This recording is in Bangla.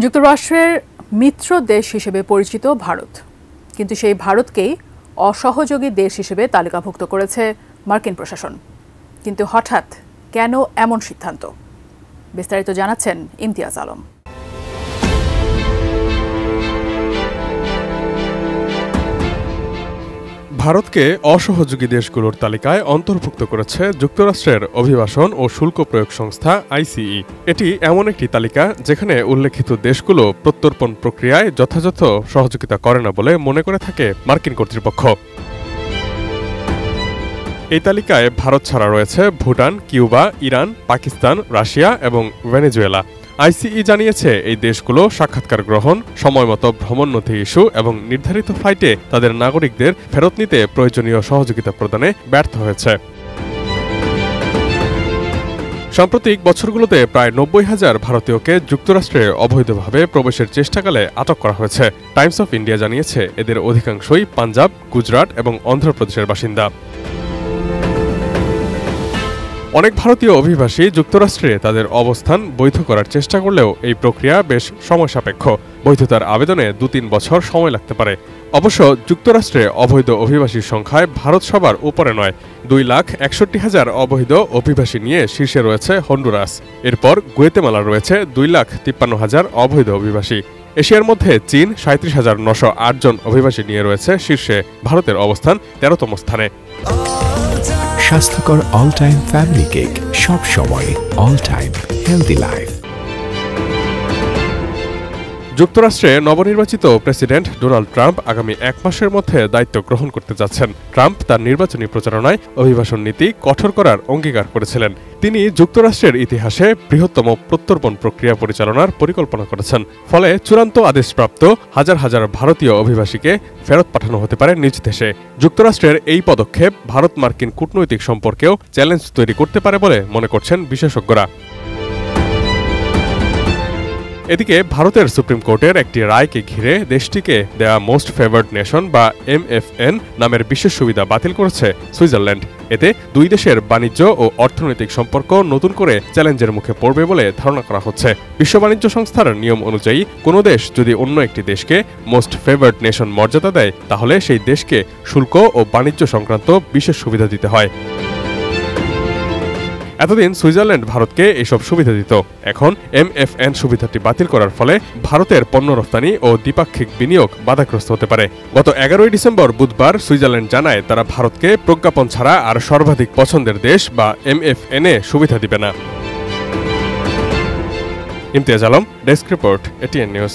যুক্তরাষ্ট্রের মিত্র দেশ হিসেবে পরিচিত ভারত, কিন্তু সেই ভারতকেই অসহযোগী দেশ হিসেবে তালিকাভুক্ত করেছে মার্কিন প্রশাসন। কিন্তু হঠাৎ কেন এমন সিদ্ধান্ত? বিস্তারিত জানাচ্ছেন ইমতিয়াজ আলম। ভারতকে অসহযোগী দেশগুলোর তালিকায় অন্তর্ভুক্ত করেছে যুক্তরাষ্ট্রের অভিবাসন ও শুল্ক প্রয়োগ সংস্থা আইসিই। এটি এমন একটি তালিকা যেখানে উল্লেখিত দেশগুলো প্রত্যর্পণ প্রক্রিয়ায় যথাযথ সহযোগিতা করে না বলে মনে করে থাকে মার্কিন কর্তৃপক্ষ। এই তালিকায় ভারত ছাড়া রয়েছে Bhutan, Cuba, Iran, Pakistan, Russia এবং ভেনেজুয়েলা। আইসিই জানিয়েছে এই দেশগুলো সাক্ষাৎকার গ্রহণ, সময়মতো ভ্রমণ নথি ইস্যু এবং নির্ধারিত ফ্লাইটে তাদের নাগরিকদের ফেরত নিতে প্রয়োজনীয় সহযোগিতা প্রদানে ব্যর্থ হয়েছে। সাম্প্রতিক বছরগুলোতে প্রায় 90,000 ভারতীয়কে যুক্তরাষ্ট্রে অবৈধভাবে প্রবেশের চেষ্টাকালে আটক করা হয়েছে। টাইমস অফ ইন্ডিয়া জানিয়েছে এদের অধিকাংশই পাঞ্জাব, গুজরাট এবং অন্ধ্রপ্রদেশের বাসিন্দা। অনেক ভারতীয় অভিবাসী যুক্তরাষ্ট্রে তাদের অবস্থান বৈধ করার চেষ্টা করলেও এই প্রক্রিয়া বেশ সময়সাপেক্ষ। বৈধতার আবেদনে 2-3 বছর সময় লাগতে পারে। অবশ্য যুক্তরাষ্ট্রে অবৈধ অভিবাসীর সংখ্যায় ভারত সবার উপরে নয়। 2,61,000 অবৈধ অভিবাসী নিয়ে শীর্ষে রয়েছে হন্ডুরাস। এরপর গুয়েতেমালা রয়েছে 2,53,000 অবৈধ অভিবাসী। এশিয়ার মধ্যে চীন 37,908 জন অভিবাসী নিয়ে রয়েছে শীর্ষে। ভারতের অবস্থান 13তম স্থানে। স্বাস্থ্যকর অল টাইম ফ্যামিলি কেক, সব সময় অল টাইম হেলদি লাইফ। যুক্তরাষ্ট্রে নবনির্বাচিত প্রেসিডেন্ট ডোনাল্ড ট্রাম্প আগামী 1 মাসের মধ্যে দায়িত্ব গ্রহণ করতে যাচ্ছেন। ট্রাম্প তার নির্বাচনী প্রচারণায় অভিবাসন নীতি কঠোর করার অঙ্গীকার করেছিলেন। তিনি যুক্তরাষ্ট্রের ইতিহাসে বৃহত্তম প্রত্যর্পণ প্রক্রিয়া পরিচালনার পরিকল্পনা করেছেন। ফলে চূড়ান্ত আদেশপ্রাপ্ত হাজার হাজার ভারতীয় অভিবাসীকে ফেরত পাঠানো হতে পারে নিজ দেশে। যুক্তরাষ্ট্রের এই পদক্ষেপ ভারত মার্কিন কূটনৈতিক সম্পর্কেও চ্যালেঞ্জ তৈরি করতে পারে বলে মনে করছেন বিশেষজ্ঞরা। এদিকে ভারতের সুপ্রিম কোর্টের একটি রায়কে ঘিরে দেশটিকে দেয়া মোস্ট ফেভার্ড নেশন বা MFN নামের বিশেষ সুবিধা বাতিল করেছে সুইজারল্যান্ড। এতে দুই দেশের বাণিজ্য ও অর্থনৈতিক সম্পর্ক নতুন করে চ্যালেঞ্জের মুখে পড়বে বলে ধারণা করা হচ্ছে। বিশ্ব বাণিজ্য সংস্থার নিয়ম অনুযায়ী কোনো দেশ যদি অন্য একটি দেশকে মোস্ট ফেভার্ড নেশন মর্যাদা দেয়, তাহলে সেই দেশকে শুল্ক ও বাণিজ্য সংক্রান্ত বিশেষ সুবিধা দিতে হয়। এতদিন সুইজারল্যান্ড ভারতকে এসব সুবিধা দিত। এখন MFN সুবিধাটি বাতিল করার ফলে ভারতের পণ্য রপ্তানি ও দ্বিপাক্ষিক বিনিয়োগ বাধাগ্রস্ত হতে পারে। গত 11 ডিসেম্বর বুধবার সুইজারল্যান্ড জানায় তারা ভারতকে প্রজ্ঞাপন ছাড়া আর সর্বাধিক পছন্দের দেশ বা MFN এ সুবিধা দিবে না। Imtiaz Alam, desk report, ATN news.